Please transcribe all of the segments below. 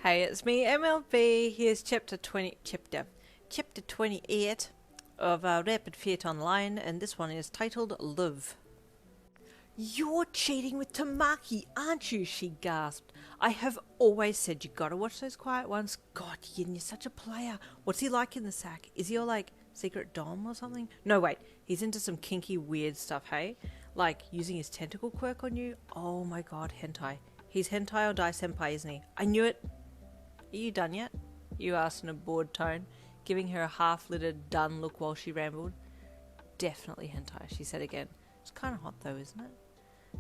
Hey, it's me, MLB. Here's chapter 28 of Rapid Fate Online, and this one is titled Love. You're cheating with Tamaki, aren't you? She gasped. I have always said you gotta watch those quiet ones. God, Yin, you're such a player. What's he like in the sack? Is he all secret dom or something? No, wait, he's into some kinky weird stuff, hey? Like using his tentacle quirk on you? Oh my god, hentai. He's hentai or dai senpai, isn't he? I knew it. Are you done yet? You asked in a bored tone, giving her a half-littered done look while she rambled. Definitely hentai, she said again. It's kind of hot though, isn't it?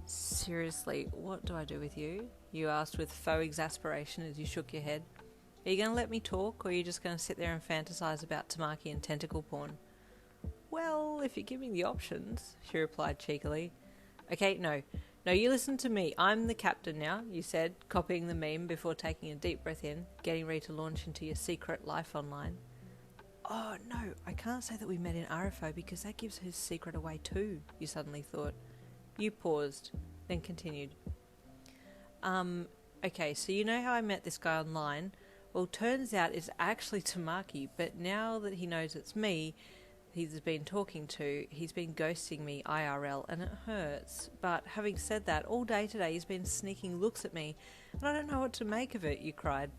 Seriously, what do I do with you? You asked with faux exasperation as you shook your head. Are you going to let me talk, or are you just going to sit there and fantasize about Tamaki and tentacle porn? Well, if you give me the options, she replied cheekily. Okay, no, you listen to me. I'm the captain now, you said, copying the meme before taking a deep breath in, getting ready to launch into your secret life online. Oh, no, I can't say that we met in RFO because that gives his secret away too, you suddenly thought. You paused, then continued. Okay, so you know how I met this guy online? Well, turns out it's actually Tamaki, but now that he knows it's me he's been talking to, he's been ghosting me IRL, and it hurts. But having said that, all day today he's been sneaking looks at me, and I don't know what to make of it, you cried,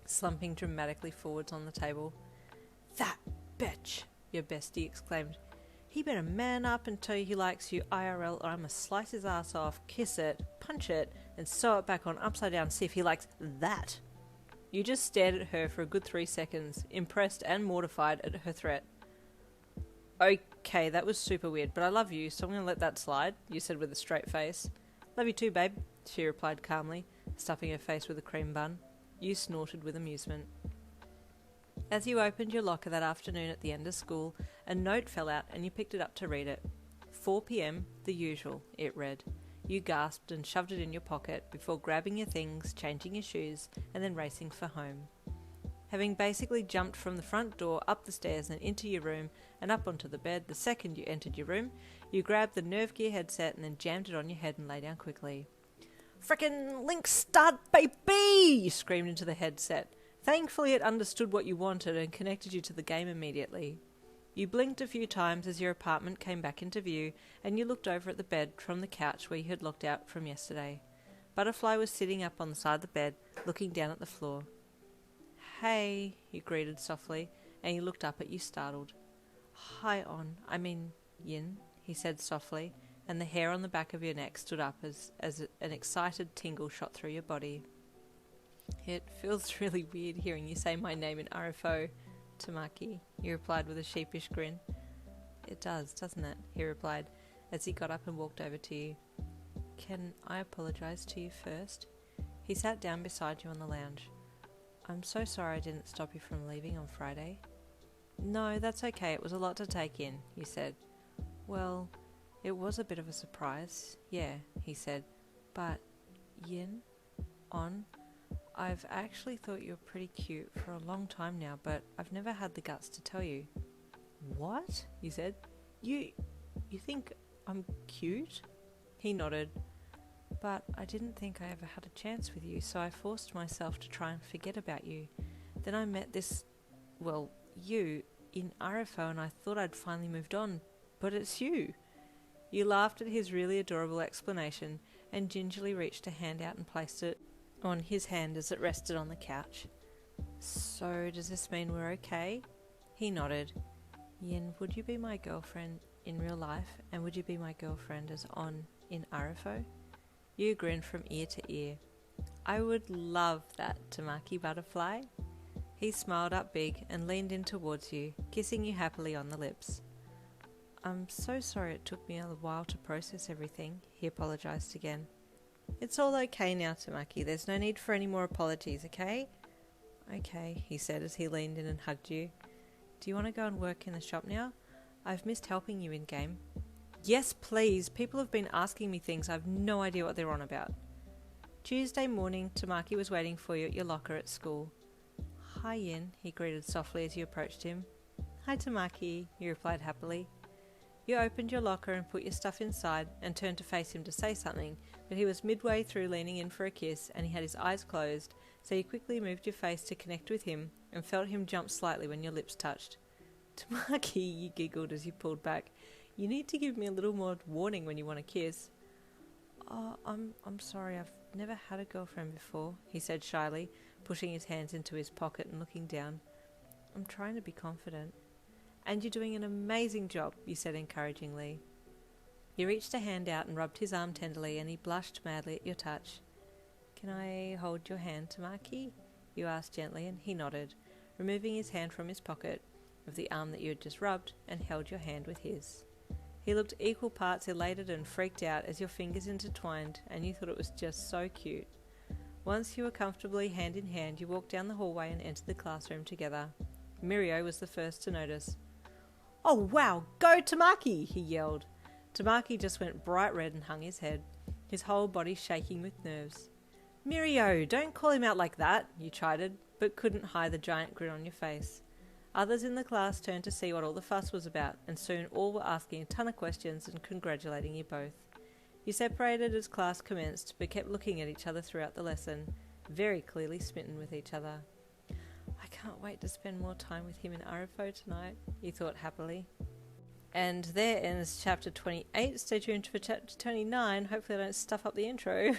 slumping dramatically forwards on the table. That bitch, your bestie exclaimed. He better man up and tell you he likes you IRL, or I'ma slice his ass off, kiss it, punch it, and sew it back on upside down, see if he likes that. You just stared at her for a good 3 seconds, impressed and mortified at her threat. Okay, that was super weird, but I love you, so I'm going to let that slide, you said with a straight face. Love you too, babe, she replied calmly, stuffing her face with a cream bun. You snorted with amusement. As you opened your locker that afternoon at the end of school, a note fell out and you picked it up to read it. 4 p.m, the usual, it read. You gasped and shoved it in your pocket before grabbing your things, changing your shoes, and then racing for home. Having basically jumped from the front door, up the stairs and into your room and up onto the bed the second you entered your room, you grabbed the Nerve Gear headset and then jammed it on your head and lay down quickly. Frickin' Link Start, baby! You screamed into the headset. Thankfully it understood what you wanted and connected you to the game immediately. You blinked a few times as your apartment came back into view and you looked over at the bed from the couch where you had looked out from yesterday. Butterfly was sitting up on the side of the bed, looking down at the floor. Hey, you greeted softly, and he looked up at you startled. Hi, Yin, he said softly, and the hair on the back of your neck stood up as an excited tingle shot through your body. It feels really weird hearing you say my name in RFO, Tamaki, you replied with a sheepish grin. It does, doesn't it? He replied, as he got up and walked over to you. Can I apologise to you first? He sat down beside you on the lounge. I'm so sorry I didn't stop you from leaving on Friday. No, that's okay, it was a lot to take in, you said. Well, it was a bit of a surprise, yeah, he said. But, Yin, I've actually thought you were pretty cute for a long time now, but I've never had the guts to tell you. What? You said. You think I'm cute? He nodded. But I didn't think I ever had a chance with you, so I forced myself to try and forget about you. Then I met you, in RFO, and I thought I'd finally moved on, but it's you. You laughed at his really adorable explanation and gingerly reached a hand out and placed it on his hand as it rested on the couch. So, does this mean we're okay? He nodded. Yin, would you be my girlfriend in real life, and would you be my girlfriend as in RFO? You grinned from ear to ear. I would love that, Tamaki Butterfly. He smiled up big and leaned in towards you, kissing you happily on the lips. I'm so sorry it took me a while to process everything, he apologised again. It's all okay now, Tamaki. There's no need for any more apologies, okay? Okay, he said as he leaned in and hugged you. Do you want to go and work in the shop now? I've missed helping you in-game. Yes, please. People have been asking me things. I've no idea what they're on about. Tuesday morning, Tamaki was waiting for you at your locker at school. Hi, Yin, he greeted softly as you approached him. Hi, Tamaki, you replied happily. You opened your locker and put your stuff inside and turned to face him to say something, but he was midway through leaning in for a kiss and he had his eyes closed, so you quickly moved your face to connect with him and felt him jump slightly when your lips touched. Tamaki, you giggled as you pulled back. You need to give me a little more warning when you want to kiss. Oh, I'm sorry, I've never had a girlfriend before, he said shyly, pushing his hands into his pocket and looking down. I'm trying to be confident. And you're doing an amazing job, you said encouragingly. You reached a hand out and rubbed his arm tenderly, and he blushed madly at your touch. Can I hold your hand, Tamaki? You asked gently, and he nodded, removing his hand from his pocket of the arm that you had just rubbed, and held your hand with his. He looked equal parts elated and freaked out as your fingers intertwined, and you thought it was just so cute. Once you were comfortably hand in hand, you walked down the hallway and entered the classroom together. Mirio was the first to notice. Oh wow, go Tamaki, he yelled. Tamaki just went bright red and hung his head, his whole body shaking with nerves. Mirio, don't call him out like that, you chided, but couldn't hide the giant grin on your face. Others in the class turned to see what all the fuss was about, and soon all were asking a ton of questions and congratulating you both. You separated as class commenced, but kept looking at each other throughout the lesson, very clearly smitten with each other. I can't wait to spend more time with him in Arifo tonight, you thought happily. And there ends chapter 28. Stay tuned for chapter 29. Hopefully I don't stuff up the intro.